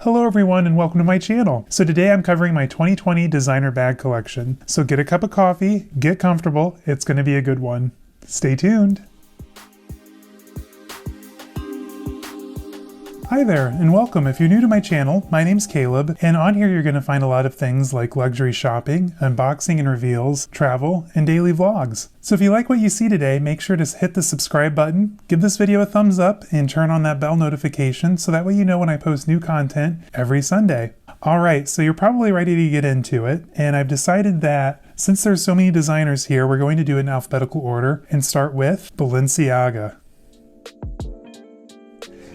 Hello everyone and welcome to my channel. So today I'm covering my 2020 designer bag collection. So get a cup of coffee, get comfortable, it's going to be a good one. Stay tuned. Hi there and welcome. If you're new to my channel, my name's Caleb, and on here you're going to find a lot of things like luxury shopping, unboxing and reveals, travel, and daily vlogs. So if you like what you see today, make sure to hit the subscribe button, give this video a thumbs up, and turn on that bell notification so that way you know when I post new content every Sunday. Alright, so you're probably ready to get into it, and I've decided that since there's so many designers here, we're going to do it in alphabetical order and start with Balenciaga.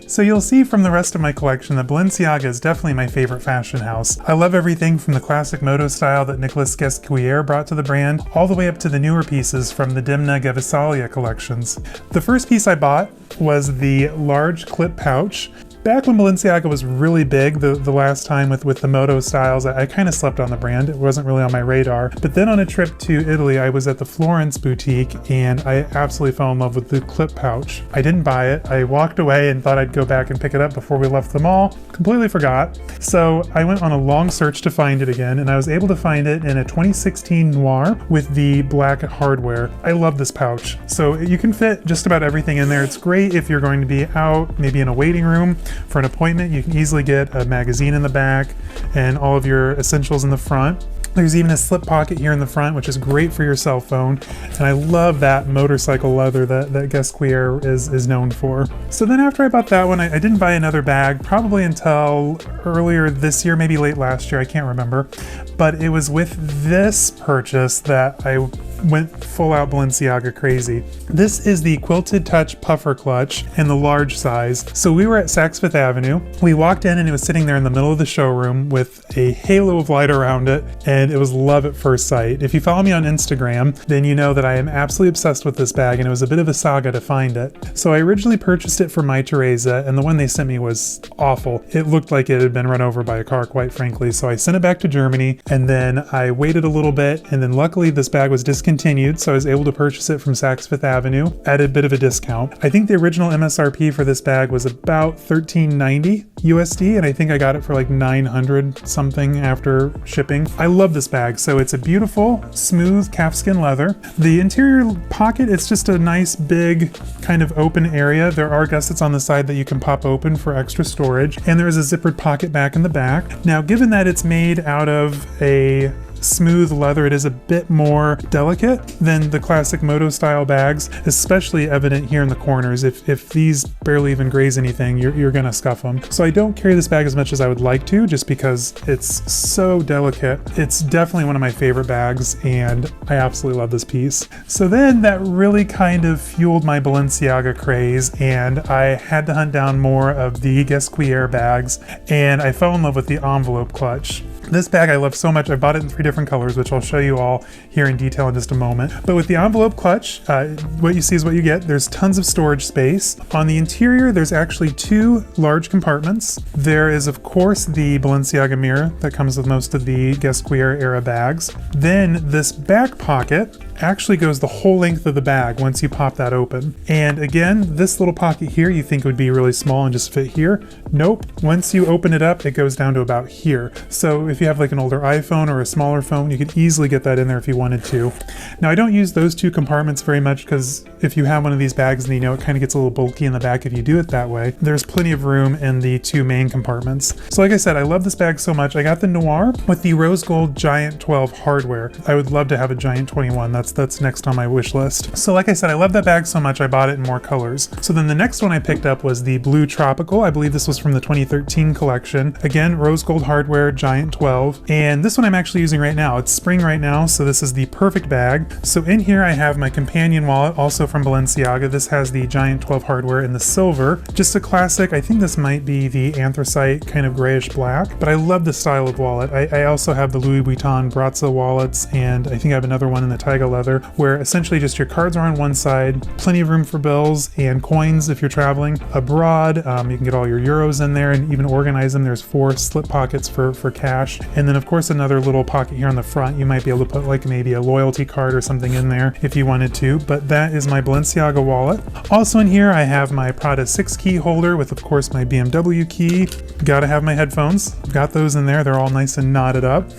So you'll see from the rest of my collection that Balenciaga is definitely my favorite fashion house. I love everything from the classic moto style that Nicolas Guesquière brought to the brand, all the way up to the newer pieces from the Demna Gvasalia collections. The first piece I bought was the large clip pouch. Back when Balenciaga was really big, the last time with the moto styles, I kind of slept on the brand. It wasn't really on my radar. But then on a trip to Italy, I was at the Florence boutique and I absolutely fell in love with the clip pouch. I didn't buy it. I walked away and thought I'd go back and pick it up before we left the mall. Completely forgot. So I went on a long search to find it again, and I was able to find it in a 2016 Noir with the black hardware. I love this pouch. So you can fit just about everything in there. It's great if you're going to be out, maybe in a waiting room, for an appointment. You can easily get a magazine in the back and all of your essentials in the front. There's even a slip pocket here in the front, which is great for your cell phone. And I love that motorcycle leather that Guesquière is known for. So then after I bought that one, I didn't buy another bag probably until earlier this year, maybe late last year, I can't remember. But it was with this purchase that I went full out Balenciaga crazy. This is the Quilted Touch Puffer Clutch in the large size. So we were at Saks Fifth Avenue. We walked in and it was sitting there in the middle of the showroom with a halo of light around it, and it was love at first sight. If you follow me on Instagram, then you know that I am absolutely obsessed with this bag, and it was a bit of a saga to find it. So I originally purchased it for my Teresa, and the one they sent me was awful. It looked like it had been run over by a car, quite frankly. So I sent it back to Germany, and then I waited a little bit, and then luckily this bag was discontinued, so I was able to purchase it from Saks Fifth Avenue at a bit of a discount. I think the original MSRP for this bag was about $13.90 USD, and I think I got it for like 900 something after shipping. I love this bag. So it's a beautiful, smooth calfskin leather. The interior pocket, it's just a nice big kind of open area. There are gussets on the side that you can pop open for extra storage, and there is a zippered pocket back in the back. Now, given that it's made out of a smooth leather, it is a bit more delicate than the classic moto style bags, especially evident here in the corners. If these barely even graze anything, you're gonna scuff them. So I don't carry this bag as much as I would like to, just because it's so delicate. It's definitely one of my favorite bags, and I absolutely love this piece. So then that really kind of fueled my Balenciaga craze, and I had to hunt down more of the Guesquière bags, and I fell in love with the envelope clutch. This bag I love so much. I bought it in 3 different colors, which I'll show you all here in detail in just a moment. But with the envelope clutch, what you see is what you get. There's tons of storage space. On the interior, there's actually 2 large compartments. There is, of course, the Balenciaga mirror that comes with most of the Guesquière era bags. Then this back pocket actually goes the whole length of the bag once you pop that open. And again, this little pocket here you think would be really small and just fit here. Nope. Once you open it up, it goes down to about here. So if you have like an older iPhone or a smaller phone, you could easily get that in there if you wanted to. Now, I don't use those 2 compartments very much because if you have one of these bags, then you know it kind of gets a little bulky in the back if you do it that way. There's plenty of room in the 2 main compartments. So like I said, I love this bag so much. I got the Noir with the rose gold Giant 12 hardware. I would love to have a Giant 21. That's next on my wish list. So like I said, I love that bag so much I bought it in more colors. So then the next one I picked up was the Blue Tropical. I believe this was from the 2013 collection. Again, rose gold hardware, Giant 12. And this one I'm actually using right now. It's spring right now, so this is the perfect bag. So in here I have my companion wallet, also from Balenciaga. This has the Giant 12 hardware in the silver. Just a classic. I think this might be the anthracite kind of grayish black, but I love this style of wallet. I also have the Louis Vuitton Brazza wallets, and I think I have another one in the Taiga leather, where essentially just your cards are on one side, plenty of room for bills and coins if you're traveling abroad. You can get all your euros in there and even organize them. There's 4 slip pockets for cash. And then of course another little pocket here on the front. You might be able to put like maybe a loyalty card or something in there if you wanted to, but that is my Balenciaga wallet. Also in here I have my Prada 6 key holder with of course my BMW key. Gotta have my headphones. Got those in there. They're all nice and knotted up.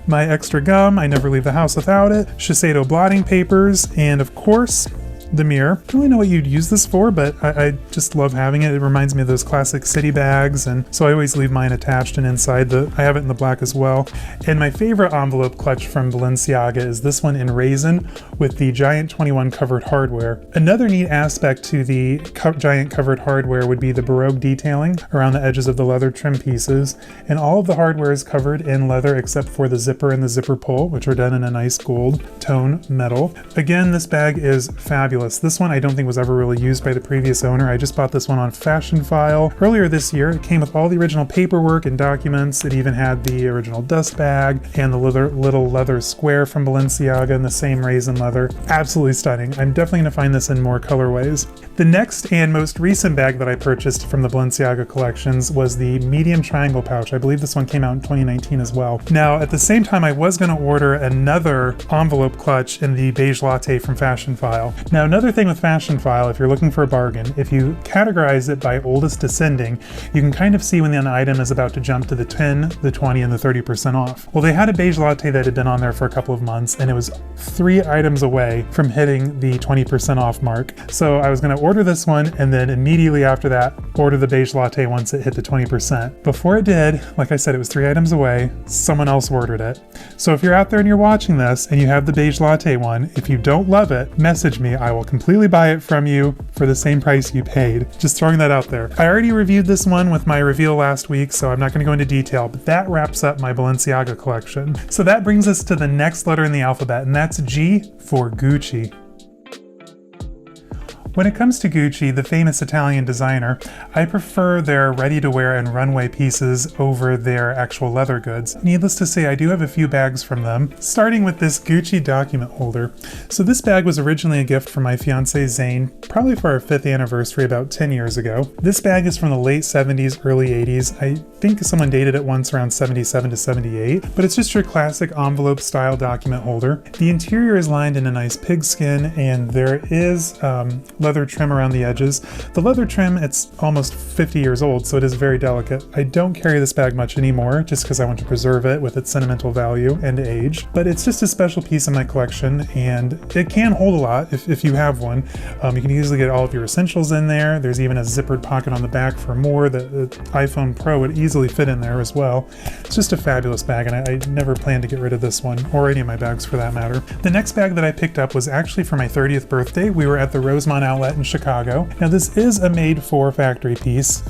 My extra gum, I never leave the house without it. Shiseido blotting papers, and of course, the mirror. I don't really know what you'd use this for, but I just love having it. It reminds me of those classic city bags, and so I always leave mine attached and inside. I have it in the black as well. And my favorite envelope clutch from Balenciaga is this one in raisin with the giant 21 covered hardware. Another neat aspect to the giant covered hardware would be the Baroque detailing around the edges of the leather trim pieces, and all of the hardware is covered in leather except for the zipper and the zipper pull, which are done in a nice gold tone metal. Again, this bag is fabulous. This one I don't think was ever really used by the previous owner. I just bought this one on Fashion File earlier this year. It came with all the original paperwork and documents. It even had the original dust bag and the little leather square from Balenciaga in the same raisin leather. Absolutely stunning. I'm definitely going to find this in more colorways. The next and most recent bag that I purchased from the Balenciaga collections was the medium triangle pouch. I believe this one came out in 2019 as well. Now, at the same time, I was going to order another envelope clutch in the beige latte from Fashion File. Now, another thing with Fashion File, if you're looking for a bargain, if you categorize it by oldest descending, you can kind of see when an item is about to jump to the 10, the 20, and the 30% off. Well, they had a beige latte that had been on there for a couple of months, and it was 3 items away from hitting the 20% off mark. So I was going to order this one, and then immediately after that, order the beige latte once it hit the 20%. Before it did, like I said, it was 3 items away. Someone else ordered it. So if you're out there and you're watching this and you have the beige latte one, if you don't love it, message me. I will completely buy it from you for the same price you paid. Just throwing that out there. I already reviewed this one with my reveal last week, so I'm not going to go into detail, but that wraps up my Balenciaga collection. So that brings us to the next letter in the alphabet, and that's G for Gucci. When it comes to Gucci, the famous Italian designer, I prefer their ready-to-wear and runway pieces over their actual leather goods. Needless to say, I do have a few bags from them, starting with this Gucci document holder. So this bag was originally a gift from my fiancé Zane, probably for our 5th anniversary about 10 years ago. This bag is from the late 70s, early 80s. I think someone dated it once around 77 to 78, but it's just your classic envelope style document holder. The interior is lined in a nice pigskin, and there is leather trim around the edges. The leather trim, it's almost 50 years old, so it is very delicate. I don't carry this bag much anymore just because I want to preserve it with its sentimental value and age, but it's just a special piece in my collection, and it can hold a lot if you have one. You can easily get all of your essentials in there. There's even a zippered pocket on the back for more. The iPhone Pro would easily fit in there as well. It's just a fabulous bag, and I never plan to get rid of this one, or any of my bags for that matter. The next bag that I picked up was actually for my 30th birthday. We were at the Rosemont outlet in Chicago. Now this is a made-for factory piece.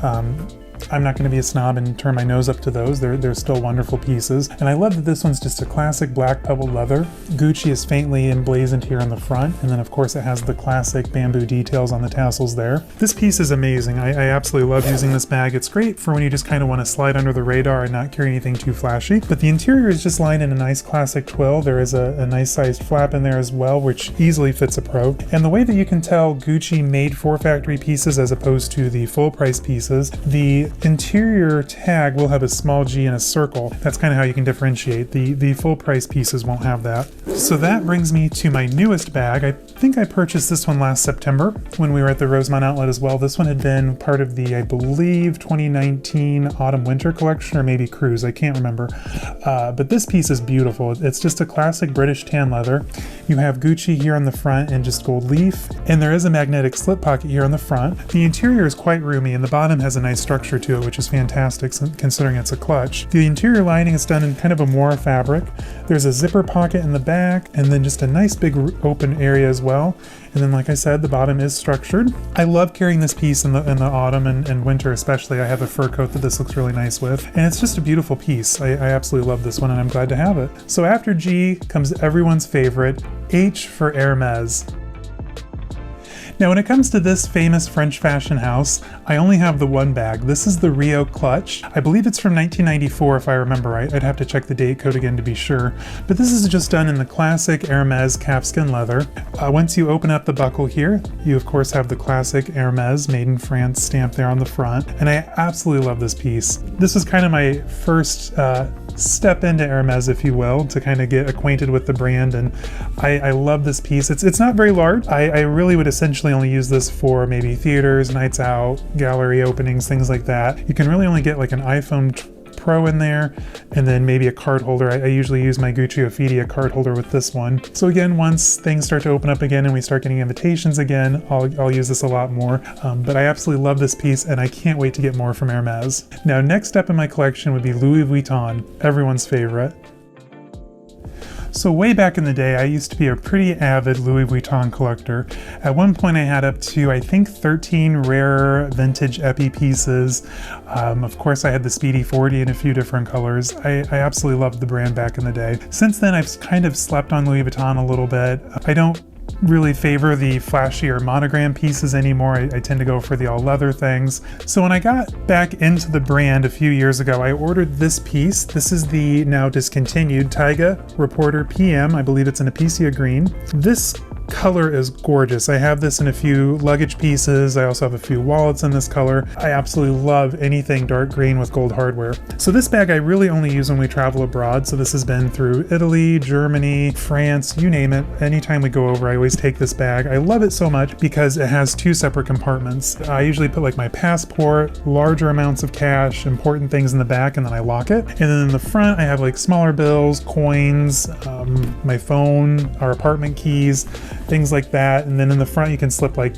I'm not going to be a snob and turn my nose up to those. They're still wonderful pieces. And I love that this one's just a classic black pebbled leather. Gucci is faintly emblazoned here on the front, and then of course it has the classic bamboo details on the tassels there. This piece is amazing. I absolutely love using this bag. It's great for when you just kind of want to slide under the radar and not carry anything too flashy. But the interior is just lined in a nice classic twill. There is a nice sized flap in there as well, which easily fits a pro. And the way that you can tell Gucci made for factory pieces as opposed to the full price pieces, the interior tag will have a small G and a circle. That's kind of how you can differentiate. The full price pieces won't have that. So that brings me to my newest bag. I think I purchased this one last September when we were at the Rosemont outlet as well. This one had been part of the, I believe, 2019 autumn winter collection, or maybe cruise, I can't remember. But this piece is beautiful. It's just a classic British tan leather. You have Gucci here on the front and just gold leaf, and there is a magnetic slip pocket here on the front. The interior is quite roomy, and the bottom has a nice structure to it, which is fantastic considering it's a clutch. The interior lining is done in kind of a moire fabric. There's a zipper pocket in the back, and then just a nice big open area as well. And then, like I said, the bottom is structured. I love carrying this piece in the autumn and winter especially. I have a fur coat that this looks really nice with, and it's just a beautiful piece. I absolutely love this one, and I'm glad to have it. So after G comes everyone's favorite, H for Hermes. Now when it comes to this famous French fashion house, I only have the one bag. This is the Rio Clutch. I believe it's from 1994 if I remember right. I'd have to check the date code again to be sure. But this is just done in the classic Hermes calfskin leather. Once you open up the buckle here, you of course have the classic Hermes made in France stamp there on the front. And I absolutely love this piece. This was kind of my first step into Hermes, if you will, to kind of get acquainted with the brand, and I love this piece. It's not very large. I really would essentially only use this for maybe theaters, nights out, gallery openings, things like that. You can really only get like an iPhone Pro in there, and then maybe a card holder. I usually use my Gucci Ophidia card holder with this one. So again, once things start to open up again and we start getting invitations again, I'll use this a lot more. But I absolutely love this piece, and I can't wait to get more from Hermes. Now, next up in my collection would be Louis Vuitton, everyone's favorite. So way back in the day, I used to be a pretty avid Louis Vuitton collector. At one point I had up to, I think, 13 rare vintage epi pieces. Of course I had the Speedy 40 in a few different colors. I absolutely loved the brand back in the day. Since then I've kind of slept on Louis Vuitton a little bit. I don't really favor the flashier monogram pieces anymore. I tend to go for the all leather things. So when I got back into the brand a few years ago, I ordered this piece. This is the now discontinued Taiga Reporter PM. I believe it's in Apicia green. This color is gorgeous. I have this in a few luggage pieces. I also have a few wallets in this color. I absolutely love anything dark green with gold hardware. So this bag I really only use when we travel abroad. So this has been through Italy, Germany, France, you name it. Anytime we go over, I always take this bag. I love it so much because it has two separate compartments. I usually put like my passport, larger amounts of cash, important things in the back, and then I lock it. And then in the front, I have like smaller bills, coins, my phone, our apartment keys, things like that. And then in the front you can slip like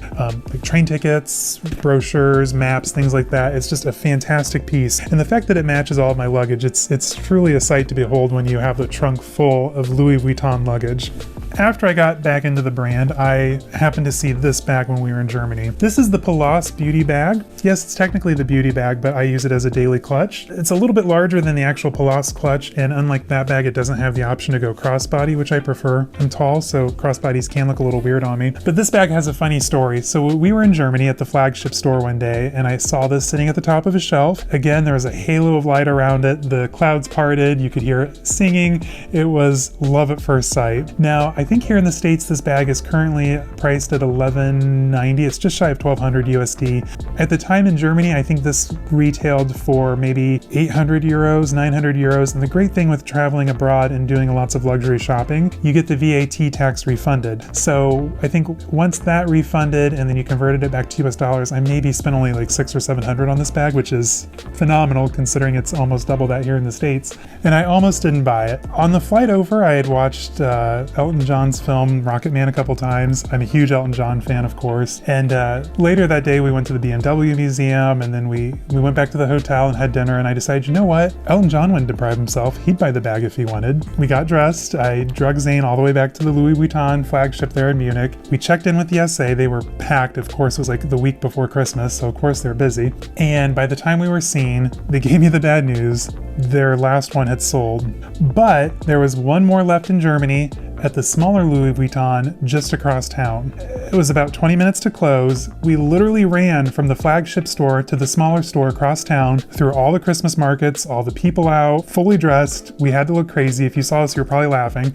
train tickets, brochures, maps, things like that. It's just a fantastic piece. And the fact that it matches all of my luggage, it's truly a sight to behold when you have the trunk full of Louis Vuitton luggage. After I got back into the brand, I happened to see this bag when we were in Germany. This is the Pallas beauty bag. Yes, it's technically the beauty bag, but I use it as a daily clutch. It's a little bit larger than the actual Pallas clutch, and unlike that bag, it doesn't have the option to go crossbody, which I prefer. I'm tall, so crossbodies can look a little weird on me. But this bag has a funny story. So we were in Germany at the flagship store one day, and I saw this sitting at the top of a shelf. Again, there was a halo of light around it. The clouds parted. You could hear it singing. It was love at first sight. Now, I think here in the States, this bag is currently priced at $11.90. It's just shy of $1,200 USD. At the time in Germany, I think this retailed for maybe 800 euros, 900 euros. And the great thing with traveling abroad and doing lots of luxury shopping, you get the VAT tax refunded. So I think once that refunded and then you converted it back to US dollars, I maybe spent only like $600 or $700 on this bag, which is phenomenal considering it's almost double that here in the States. And I almost didn't buy it. On the flight over, I had watched Elton John's film Rocket Man a couple times. I'm a huge Elton John fan, of course. And later that day we went to the BMW museum, and then we went back to the hotel and had dinner, and I decided, you know what? Elton John wouldn't deprive himself. He'd buy the bag if he wanted. We got dressed. I drug Zane all the way back to the Louis Vuitton flagship there in Munich. We checked in with the SA. They were packed. Of course, it was like the week before Christmas, so of course they're busy. And by the time we were seen, they gave me the bad news. Their last one had sold. But there was one more left in Germany at the smaller Louis Vuitton just across town. It was about 20 minutes to close. We literally ran from the flagship store to the smaller store across town through all the Christmas markets, all the people out, fully dressed. We had to look crazy. If you saw us, you were probably laughing.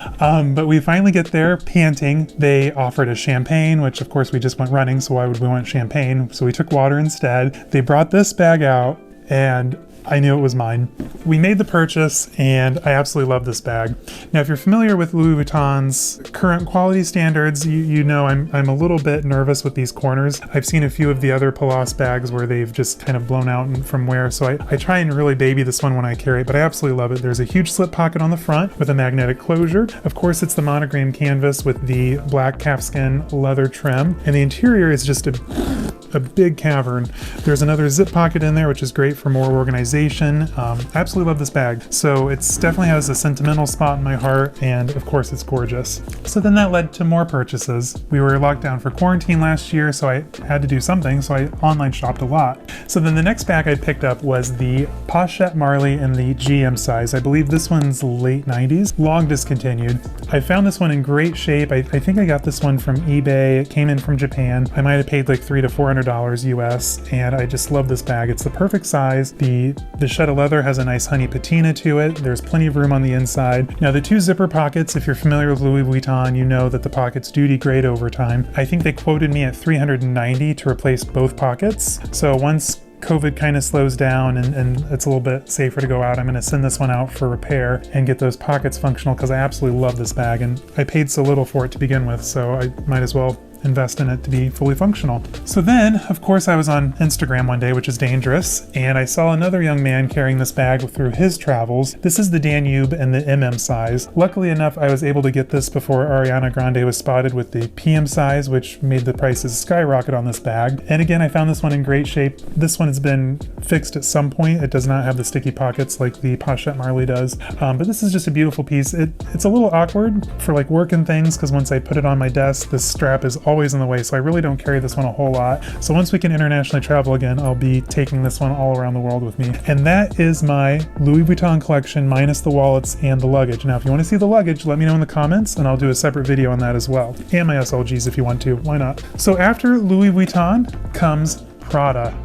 But we finally get there panting. They offered us champagne, which of course we just went running, so why would we want champagne? So we took water instead. They brought this bag out, and I knew it was mine. We made the purchase, and I absolutely love this bag. Now, if you're familiar with Louis Vuitton's current quality standards, you know I'm a little bit nervous with these corners. I've seen a few of the other Pallas bags where they've just kind of blown out from wear, so I try and really baby this one when I carry it, but I absolutely love it. There's a huge slip pocket on the front with a magnetic closure. Of course, it's the monogram canvas with the black calfskin leather trim, and the interior is just a a big cavern. There's another zip pocket in there, which is great for more organization. I absolutely love this bag. So it's definitely has a sentimental spot in my heart, and of course it's gorgeous. So then that led to more purchases. We were locked down for quarantine last year, so I had to do something, so I online shopped a lot. So then the next bag I picked up was the Pochette Marley in the GM size. I believe this one's late 90s, long discontinued. I found this one in great shape. I think I got this one from eBay. It came in from Japan. I might have paid like $300 to $400 US, and I just love this bag. It's the perfect size. The shed of leather has a nice honey patina to it. There's plenty of room on the inside. Now the two zipper pockets, if you're familiar with Louis Vuitton, you know that the pockets do degrade over time. I think they quoted me at $390 to replace both pockets. So once COVID kind of slows down and it's a little bit safer to go out, I'm going to send this one out for repair and get those pockets functional, because I absolutely love this bag and I paid so little for it to begin with, so I might as well invest in it to be fully functional. So then, of course, I was on Instagram one day, which is dangerous, and I saw another young man carrying this bag through his travels. This is the Danube in the MM size. Luckily enough, I was able to get this before Ariana Grande was spotted with the PM size, which made the prices skyrocket on this bag. And again, I found this one in great shape. This one has been fixed at some point. It does not have the sticky pockets like the Pochette Marley does, but this is just a beautiful piece. It's a little awkward for like work and things, because once I put it on my desk, this strap is always in the way, so I really don't carry this one a whole lot. So once we can internationally travel again, I'll be taking this one all around the world with me. And that is my Louis Vuitton collection minus the wallets and the luggage. Now, if you want to see the luggage, let me know in the comments and I'll do a separate video on that as well. And my SLGs if you want to, why not? So after Louis Vuitton comes Prada.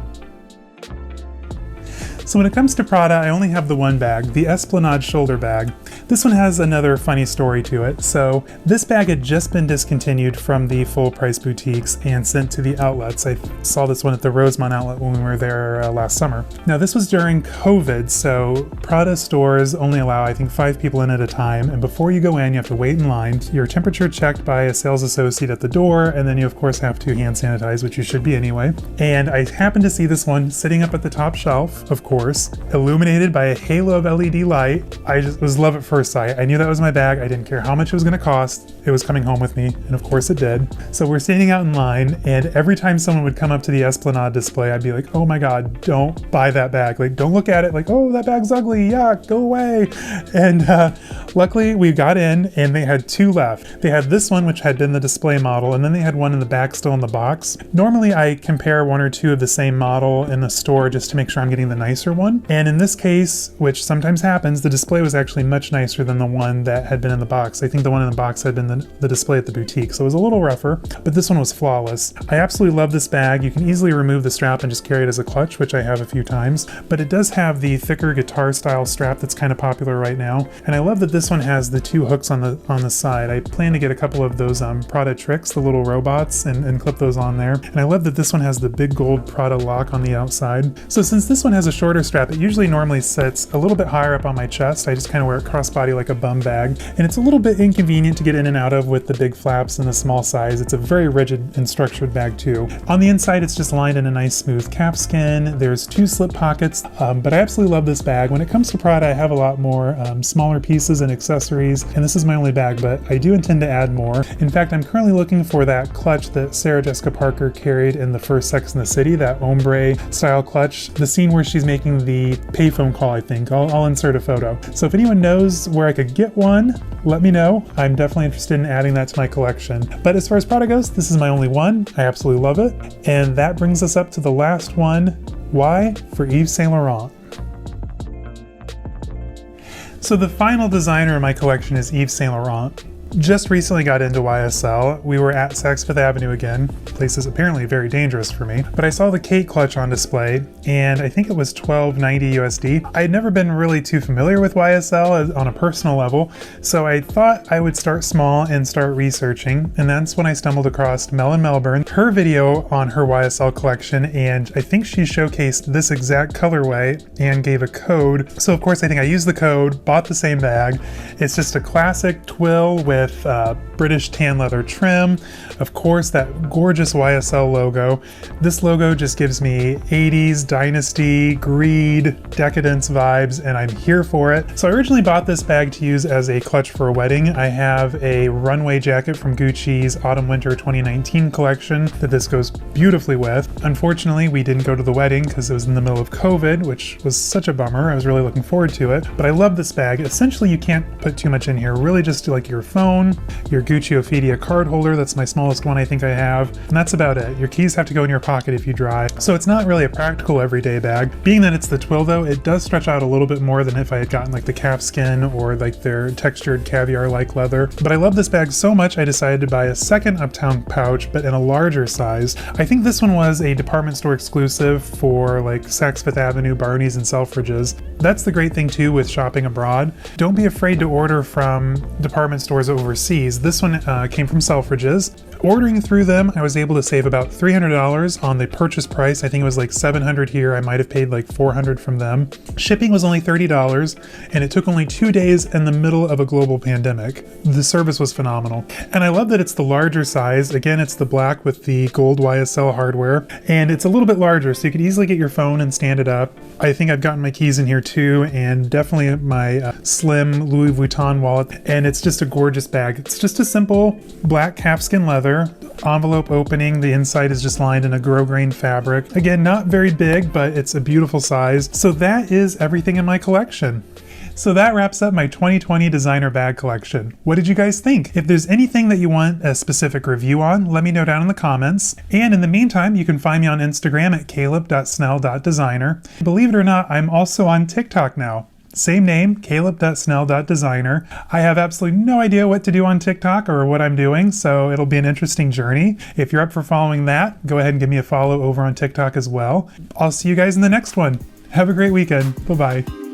So when it comes to Prada, I only have the one bag, the Esplanade shoulder bag. This one has another funny story to it. So this bag had just been discontinued from the full price boutiques and sent to the outlets. I saw this one at the Rosemont outlet when we were there last summer. Now this was during COVID, so Prada stores only allow, I think, 5 people in at a time. And before you go in, you have to wait in line. Your temperature checked by a sales associate at the door, and then you of course have to hand sanitize, which you should be anyway. And I happened to see this one sitting up at the top shelf, of course, illuminated by a halo of LED light. I just was love at first sight. I knew that was my bag. I didn't care how much it was going to cost. It was coming home with me, and of course it did. So we're standing out in line, and every time someone would come up to the Esplanade display, I'd be like, oh my God, don't buy that bag. Like, don't look at it like, oh, that bag's ugly. Yeah, go away. And luckily we got in and they had 2 left. They had this one, which had been the display model, and then they had one in the back still in the box. Normally I compare 1 or 2 of the same model in the store just to make sure I'm getting the nicer one. And in this case, which sometimes happens, the display was actually much nicer than the one that had been in the box. I think the one in the box had been the display at the boutique, so it was a little rougher, but this one was flawless. I absolutely love this bag. You can easily remove the strap and just carry it as a clutch, which I have a few times, but it does have the thicker guitar style strap that's kind of popular right now. And I love that this one has the 2 hooks on the side. I plan to get a couple of those Prada tricks, the little robots, and clip those on there. And I love that this one has the big gold Prada lock on the outside. So since this one has a shorter strap, it usually normally sits a little bit higher up on my chest. I just kind of wear it crossbody like a bum bag, and it's a little bit inconvenient to get in and out of with the big flaps and the small size. It's a very rigid and structured bag too. On the inside, it's just lined in a nice smooth calfskin. There's 2 slip pockets, but I absolutely love this bag. When it comes to Prada, I have a lot more smaller pieces and accessories, and this is my only bag, but I do intend to add more. In fact, I'm currently looking for that clutch that Sarah Jessica Parker carried in the first Sex and the City, that ombre style clutch, the scene where she's making the payphone call, I think. I'll insert a photo. So if anyone knows where I could get one, let me know. I'm definitely interested in adding that to my collection. But as far as Prada goes, this is my only one. I absolutely love it. And that brings us up to the last one. Y for Yves Saint Laurent. So the final designer in my collection is Yves Saint Laurent. Just recently got into YSL. We were at Saks Fifth Avenue again. The place is apparently very dangerous for me. But I saw the Kate clutch on display, and I think it was $12.90 USD. I had never been really too familiar with YSL on a personal level, so I thought I would start small and start researching, and that's when I stumbled across Mel in Melbourne, her video on her YSL collection, and I think she showcased this exact colorway and gave a code. So of course I think I used the code, bought the same bag. It's just a classic twill with with British tan leather trim. Of course, that gorgeous YSL logo. This logo just gives me 80s dynasty, greed, decadence vibes, and I'm here for it. So I originally bought this bag to use as a clutch for a wedding. I have a runway jacket from Gucci's Autumn/Winter 2019 collection that this goes beautifully with. Unfortunately, we didn't go to the wedding because it was in the middle of COVID, which was such a bummer. I was really looking forward to it, but I love this bag. Essentially, you can't put too much in here. Really just like your phone, your Gucci Ophidia card holder. That's my smallest one I think I have. And that's about it. Your keys have to go in your pocket if you drive. So it's not really a practical everyday bag. Being that it's the twill though, it does stretch out a little bit more than if I had gotten like the calfskin or like their textured caviar-like leather. But I love this bag so much I decided to buy a second Uptown pouch, but in a larger size. I think this one was a department store exclusive for like Saks Fifth Avenue, Barney's, and Selfridges. That's the great thing too with shopping abroad. Don't be afraid to order from department stores overseas. This one came from Selfridges. Ordering through them, I was able to save about $300 on the purchase price. I think it was like $700 here. I might have paid like $400 from them. Shipping was only $30, and it took only 2 days in the middle of a global pandemic. The service was phenomenal. And I love that it's the larger size. Again, it's the black with the gold YSL hardware, and it's a little bit larger, so you could easily get your phone and stand it up. I think I've gotten my keys in here too, and definitely my slim Louis Vuitton wallet, and it's just a gorgeous bag. It's just a simple black calfskin leather, envelope opening. The inside is just lined in a grosgrain fabric. Again, not very big, but it's a beautiful size. So that is everything in my collection. So that wraps up my 2020 designer bag collection. What did you guys think? If there's anything that you want a specific review on, let me know down in the comments. And in the meantime, you can find me on Instagram at caleb.snell.designer. Believe it or not, I'm also on TikTok now. Same name, caleb.snell.designer. I have absolutely no idea what to do on TikTok or what I'm doing, so it'll be an interesting journey. If you're up for following that, go ahead and give me a follow over on TikTok as well. I'll see you guys in the next one. Have a great weekend. Bye-bye.